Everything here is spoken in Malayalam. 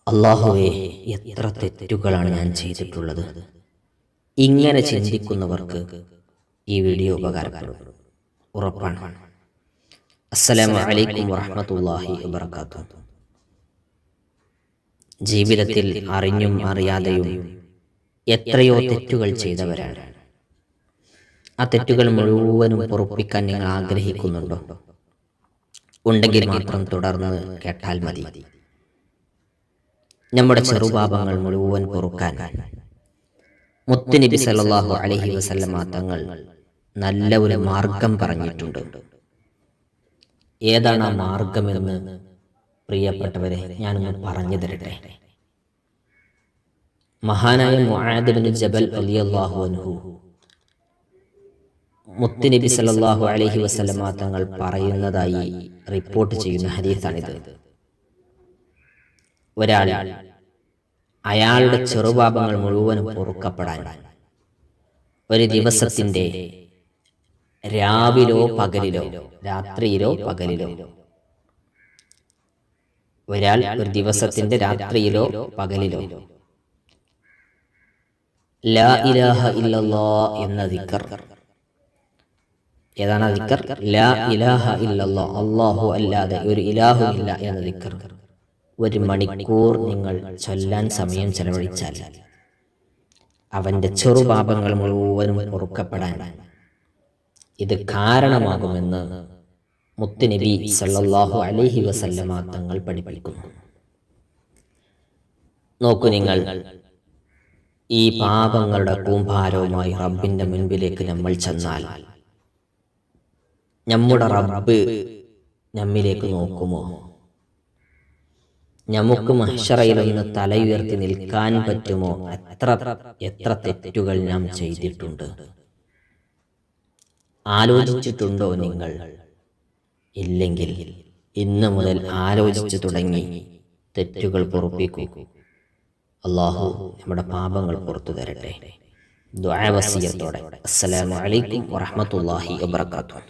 അല്ലാഹുവേ, എത്ര തെറ്റുകളാണ് ഞാൻ ചെയ്തിട്ടുള്ളത്. ഇങ്ങനെ ചിന്തിക്കുന്നവർക്ക് ഈ വീഡിയോ ഉപകാരപ്പെടും, ഉറപ്പാണ്. അസ്സലാമു അലൈക്കും വറഹ്മത്തുള്ളാഹി വബറകാതുഹു. ജീവിതത്തിൽ അറിഞ്ഞും അറിയാതെയും എത്രയോ തെറ്റുകൾ ചെയ്തവരാണ്. ആ തെറ്റുകൾ മുഴുവനും പൊറുപ്പിക്കാൻ നിങ്ങൾ ആഗ്രഹിക്കുന്നുണ്ടോ? ഉണ്ടെങ്കിൽ മാത്രം തുടർന്ന് കേട്ടാൽ മതി. നമ്മുടെ ചെറുപാപങ്ങൾ മുഴുവൻ പൊറുക്കാൻ മുത്തുനബി സല്ലല്ലാഹു അലൈഹി വസല്ലമ തങ്ങൾ നല്ല ഒരു മാർഗം പറഞ്ഞിട്ടുണ്ട്. ഏതാണ് ആ മാർഗമെന്ന് പ്രിയപ്പെട്ടവരെ ഞാനൊന്ന് പറഞ്ഞു തരട്ടെ. മഹാനായ മുആദ് ഇബ്നു ജബൽ റളിയല്ലാഹു അൻഹു മുത്തുനബി സല്ലല്ലാഹു അലൈഹി വസല്ലമ തങ്ങൾ പറയുന്നതായി റിപ്പോർട്ട് ചെയ്യുന്ന ഹദീസാണിത്. ഒരാൾ അയാളുടെ ചെറുപാപങ്ങൾ മുഴുവനും പൊറുക്കപ്പെടാൻ ഒരു ദിവസത്തിന്റെ രാവിലോ പകലിലോ, രാത്രിയിലോ പകലിലോ, ഒരാൾ ഒരു ദിവസത്തിന്റെ രാത്രിയിലോ പകലിലോ ലാ ഇലാഹ ഇല്ലല്ലാഹ് എന്ന ദിക്ർ, ഏതാണ് ആ ദിക്ർ? ലാ ഇലാഹ ഇല്ലല്ലാഹ്, അല്ലാഹു അല്ലാതെ ഒരു ഇലാഹു ഇല്ല എന്ന ദിക്ർ 1 മണിക്കൂർ നിങ്ങൾ ചൊല്ലാൻ സമയം ചെലവഴിച്ചാൽ അവന്റെ ചെറുപാപങ്ങൾ മുഴുവനും പൊറുക്കപ്പെടാൻ ഇത് കാരണമാകുമെന്ന് മുത്തുനബി സല്ലല്ലാഹു അലൈഹി വസല്ലമ തങ്ങൾ പഠിപ്പിക്കുന്നു. നോക്കൂ, നിങ്ങൾ ഈ പാപങ്ങളുടെ കൂമ്പാരവുമായി റബ്ബിന്റെ മുൻപിലേക്ക് നമ്മൾ ചെന്നാൽ നമ്മുടെ റബ്ബ് നമ്മിലേക്ക് നോക്കുമോ? നമുക്ക് മഹ്ശറയിലൊന്ന് തലയുയർത്തി നിൽക്കാൻ പറ്റുമോ? എത്ര തെറ്റുകൾ നാം ചെയ്തിട്ടുണ്ട്. ആലോചിച്ചിട്ടുണ്ടോ നിങ്ങൾ? ഇല്ലെങ്കിൽ ഇന്ന് മുതൽ ആലോചിച്ചു തുടങ്ങി തെറ്റുകൾ പൊറുപ്പിക്കൂ. അല്ലാഹു നമ്മുടെ പാപങ്ങൾ പുറത്തു തരട്ടെ. ദുആ വസിയത്തോടെ. അസ്സലാമു അലൈക്കും വറഹ്മത്തുള്ളാഹി വബറകാതുഹു.